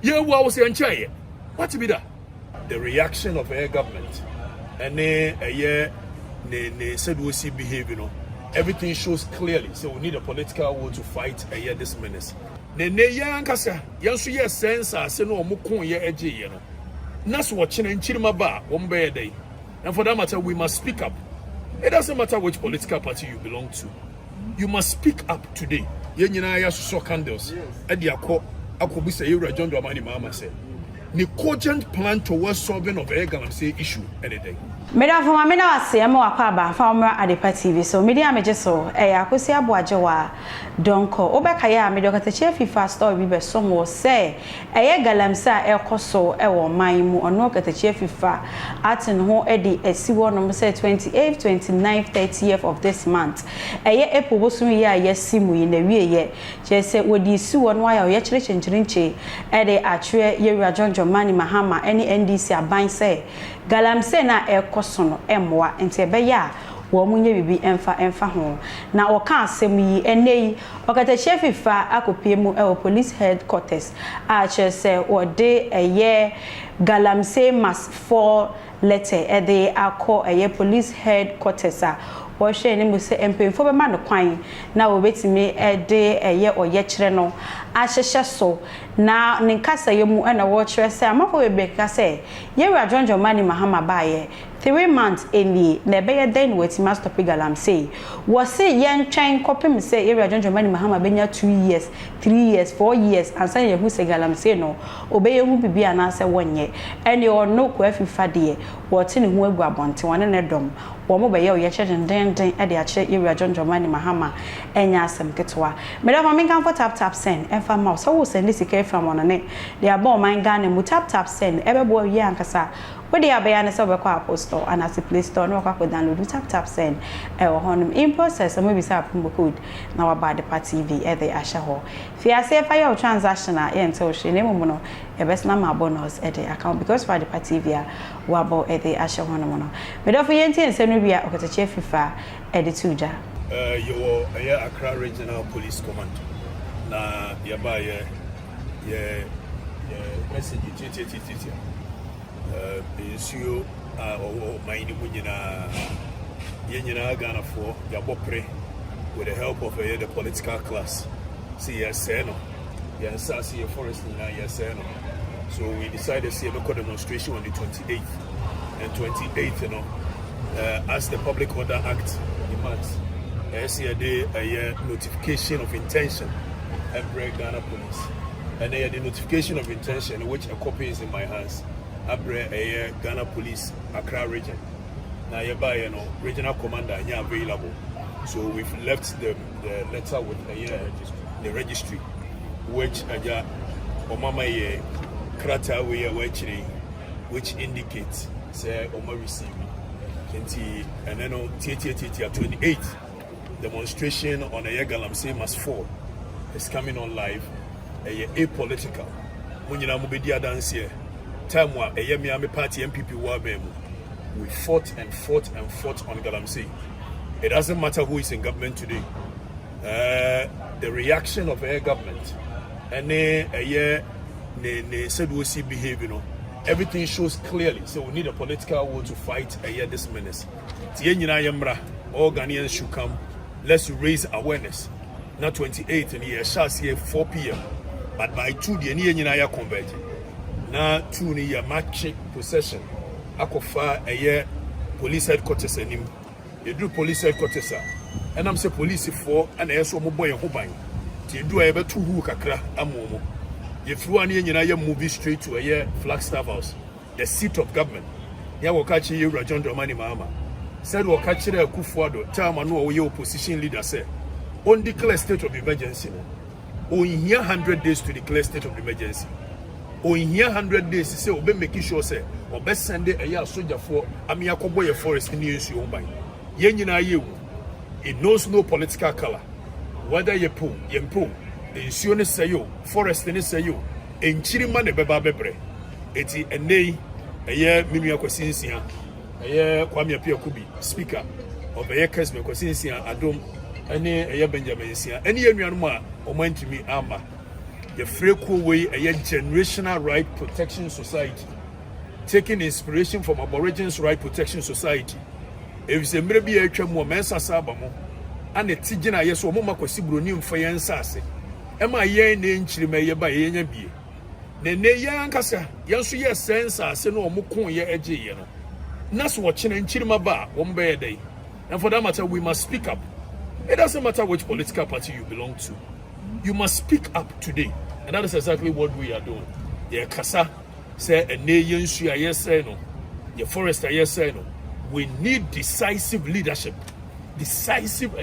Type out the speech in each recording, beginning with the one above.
Yeah, what was the what to be that? The reaction of our government and said we see behavior, you know, everything shows clearly. So we need a political will to fight this menace. Ne yan kasa yan so ye sense ase no omukon ye eje ye no. Nas watching and chirima ba wombe day. And for that matter, we must speak up. It doesn't matter which political party you belong to. You must speak up today. Ye nyina ya so candles. E dia akobi say you John Dramani Mahama say. The cogent plan towards solving of a Galamsey issue anything. Meda for me na wase am wakwa ba fa omra Adepa TV so media meje so akosi aboajewa donko obeka ya me dokata che FIFA store bi be so mo say Galamsey ekoso wo man mu ono kata che FIFA atin ho edi esiwo no say 28th 29th 30th of this month April bosu ye ayesimu yi na wie ye che say wodi siwo no aya ye kire chenchirinche atwe ye John Dramani Mahama any NDC aban say Galamsey na ekosono emwa enti ebeya wo munye bibi emfa ho na oka asem yi enei okata chefifa akopie mu police headquarters a chese ode Galamsey must fall letter they akọ police headquarters a wo hwe ni mu se empemfo be ma no kwan na wo betimi de oye kire no ahyehye so na ninkasa yemu na wo kire se amafo bebeka se Yewura John Dramani Mahama baaye 3 months eni na be ye den wetima stop Galamsey wo se yen twen kopem se Yewura John Dramani Mahama benya 2 years 3 years 4 years ansa ye hu se Galamsey no obeye hu bibi anase wonye ene ono ko afifa de wo te ne hu agu abonte wone ne dom wo mo be ye oye kire den e de akire Yewura John Dramani Mahama enya asem ketwa me da me kan for tap send efa ma so wo send sika from on ne de aba o man Ghana mu tap send ebebo ye ankasa we dey abaya ne so be kwa Apple Store and as Play Store no kwa download tap send wo honum in process mo bi sa promo code na wa ba Adepa TV e dey ahya ho fi ase fa your transaction a ye nte o hwe ne mo no e best na ma bonus e dey account because for Adepa TV a wa bo e dey ahya ho no no me do for ye nti ense no bia okatache FIFA e dey tuja your Accra Regional Police Command na yaba ye message titi issue mine munyina Ghana for yabopre with the help of the political class see no yes see forest na yes no so we decided to see a demonstration on the 28th and 28th, you know, as the Public Order Act demands a notification of intention and Ghana Police. And the notification of intention, which a copy is in my hands, a Ghana Police Accra region. Now, you know, regional commander is available. So we've left the letter with the registry, which Omama Krata which indicates say Oma received. And then on 28th, demonstration on a Galamsey must fall. It's coming on live. Apolitical. When you know Mubedia dance here, time wa a Miami Party MPP Wabemu. We fought and fought and fought on Galamsey. It doesn't matter who is in government today. The reaction of our government and said we see behavior, you know, everything shows clearly. So we need a political will to fight this menace. All Ghanaians should come. Let's raise awareness. Not 28 and here shall see 4 p.m. But by 2 the year convert. Now 2 year match possession. Akofa police headquarters and him. You do police headquarters and I'm say police for and I saw my boy and Hobine. You do ever 2 who kakra amomo. You threw an year movie straight to Flagstaff House, the seat of government. Ya wakachi Yewura John Dramani Mahama. Said wakachi there Kufuado, time and no opposition leader say. On declare state of emergency. On here 100 days to declare state of emergency. On here 100 days, say obe making sure say or best send a year soldier for Amiakoboy forest in years you buy. Yenina you. It knows no political color. Whether you pull, yempo, insurance say you, forest in say you, in Chiriman de Beba Bebre. Eti a nay, a year Mimia Cosinsia, a year Kwame Pia Kubi, speaker of a year Kesme Cosinsia, Adom. Any Benjamin Sia, any anyone or mind to me, Ama. The Freco way a generational right protection society, taking inspiration from Aborigines Right Protection Society. If it's a maybe a tremor mensa sabamo, and a tigena yes or moma cosibronium for yan sassy. Am I yen inch may by yen be? Then ne yan cassa, yansu yes sense as no mukun ye edge yeno. Nas watching and chilma bar 1 by a day. And for that matter, we must speak up. It doesn't matter which political party you belong to. You must speak up today. And that is exactly what we are doing. Yeah, Kasa say a nation yes no. Your forest yes no. We need decisive leadership, decisive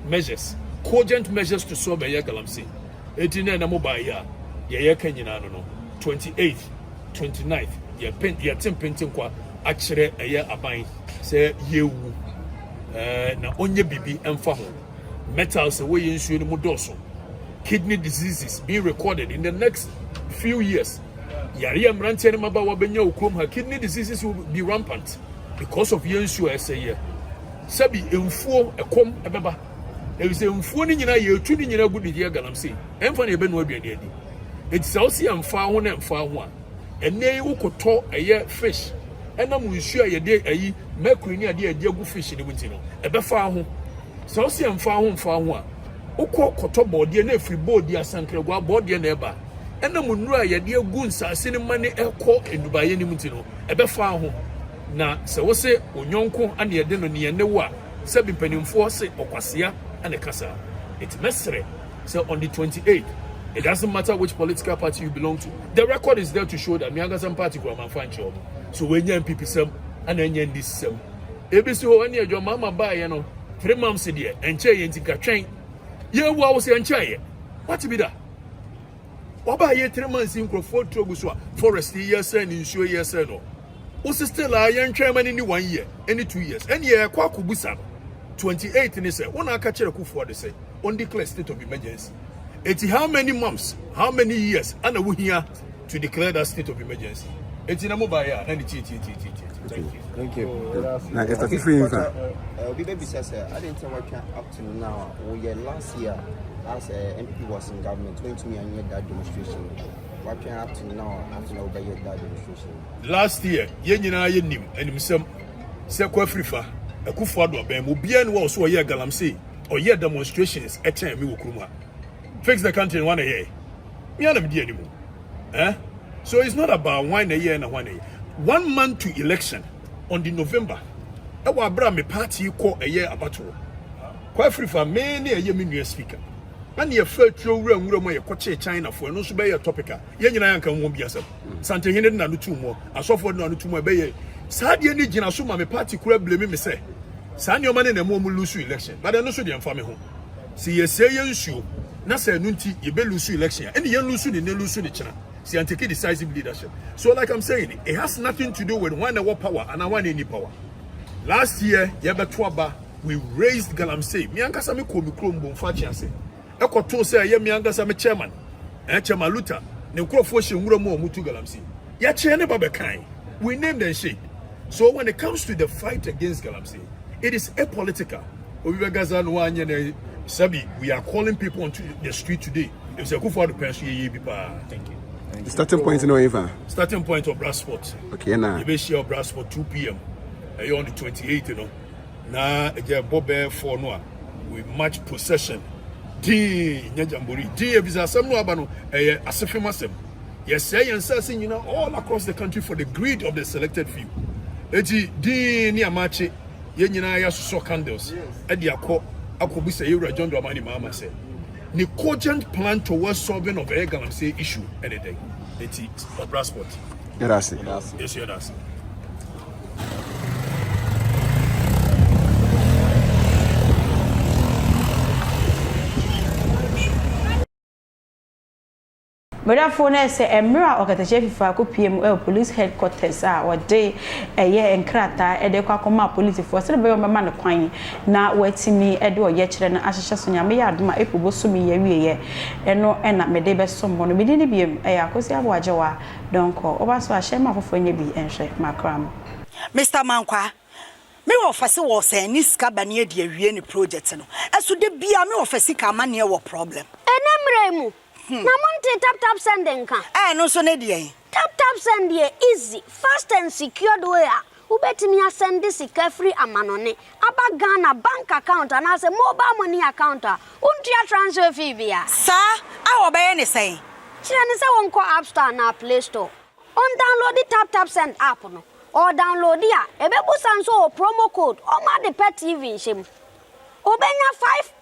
measures, cogent measures to solve a galamsey. 18 na mobile ya Kenya no 28th, 29th, ya tempting kwa actually a year abai say yewu na onye bibi emfa ho metals away in sure mudoso. Kidney diseases being recorded in the next few years. Yari amrantiani mabawa benyo ukrum her kidney diseases will be rampant because of yensu essay. Sabi emfuo ekom ebeba. There is emfuo ni nyina ye tu ni nyina gudu dia galamse. Emfa na ebe no aduane adi. It's also emfa ho na emfa ho a. Ene ukoto eye fish. Ena mu nsu a ye de ayi mercury ni ade adi agu fish ni bunti no. Ebe fa ho. So also emfa ho a. Uko koto body na free body asankragwa body na eba ena munura ye de agu nsase ne mane ekọ edubaye ni mutino ebe fa ho na se wo se onyonko ane de no ne wo a se bimpanimfo se okwasea ane kasa it mesre so on the 28th it doesn't matter which political party you belong to, the record is there to show that Miangasam party go man fan job so when you MPP sem and enya this sem ebisi ho ane adwo mama ba ye no 3 months there enche ye ntika twen. Yeah, what was your chair? What to be that? What about ye 3 months in Crawford Troguswa, Forest years and insure years and all? Was still a young chairman in 1 year, any 2 years, and yeah, Kwakubusan 28 and he said, one I catch a coup for the say, on declare state of emergency. It's how many months, how many years, and we here to declare that state of emergency. It's in a mobile and the Thank you. Thank you. Now, it's a different Baby says, I didn't tell what up to now. Last year, as MP was in government, went to me and made that demonstration. What can up to now after obey that demonstration? Last year, Yenina Yenim and himself, Sekwa Frifa, a Kufado, Mubian was so a year galamsey, or year demonstrations at time we will kuma. Fix the country in 1 year. Me and anymore. So it's not about 1 year and 1 year. 1 month to election on the November. Ewa bra me party call a year abatro. Quite free for many a year speaker. And ye felt through room ye coche China for no be a topica. Yan can won't be yourself. Santa Hen and 2 more. I saw for no 2 more bay. Sadia ni Jinasuma me party could blame me say. San your man in a moment lose election, but I know so the family home. See ye say you Nasa Nunti, ye be lose election, and ye lose in the lose the China. See, and take decisive leadership. So, like I'm saying, it has nothing to do with 1 hour power and I want any power. Last year, we raised Galamsey. Miankasa me komi krom bomfachiase. Eko to say ye miankasa me chairman. Chairman Luther. Ne krofo she nwura mo mutu Galamsey. Ya chair ne babekan. We named and shade. So when it comes to the fight against Galamsey, it is apolitical. We are calling people onto the street today. If you go for the person, thank you. The starting point in Eva. Starting point of Brasport. Okay, now. You may share Brasport 2 p.m. On the 28th, you know. Now, Bobe for Noah. We match possession. D. Nyajambori. D. Visa Sam Noabano. Asifimasem. Yes, say and saying, you know, all across the country for the greed of the selected few. D. Niamachi. Yenina so candles. Ediako. Akobisa Yura John Dramani Mama said. The cogent plan towards solving of a Galamsey issue anything. It's of Brasport. Gracias. Yes, that's it. But for next a mirror or the chief for PM police headquarters or day a year and crata a de quacoma police for celebrate my man quine now waiting me Edo yet and Asha me yard my April Bosumi ye and no and at me debes someone within be a Cosia Wajawa don't call over so I share my for be and shake my cram. Mr. Mankwa, me office was a niska bania de any project no. As to the be a me office ka mania what problem. Enemremu. Na monte tap send nka. No so ne de. Tap send dey easy, fast and secured way. Ubetimi send this free amanone. Aba Ghana bank account and as a mobile money account. Untia transfer fee bia. Sa, a obey ne say. Chine say won call App Store na Play Store. On download the tap send app no. Or download ya. Ebebu sanso promo code. Oma the pet TV shim. Obenya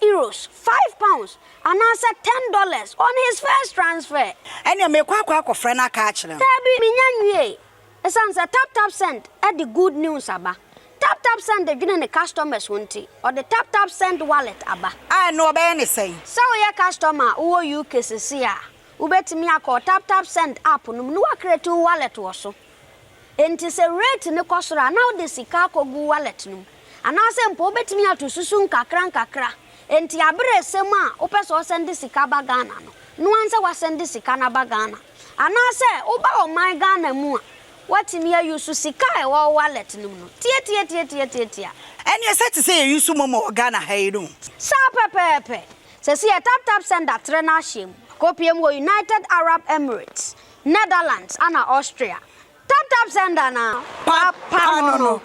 €5, £5, and answer $10 on his first transfer. And you make kwa friend a catch them. Tabi minyanwe. Esanse tap send at the good news aba. Tap send the giving the customers won't or the tap send wallet aba. I know about anything. So your customer who you kesisia. Ubetimi akọ tap send app no no create wallet also. Enti se rate ne kosora now the sika kogu wallet no. Anase mpo betimi atususu nkakra enti abre sem a opeso send sika ba Ghana no anse wa send sika na ba Ghana anase oba o my Ghana mu a watimi use sika e wo wallet no tie and you said to say you use momo Ghana hayru sa pepepe se si tap send that trena shim kopiem wo United Arab Emirates Netherlands and Austria tap send na papa no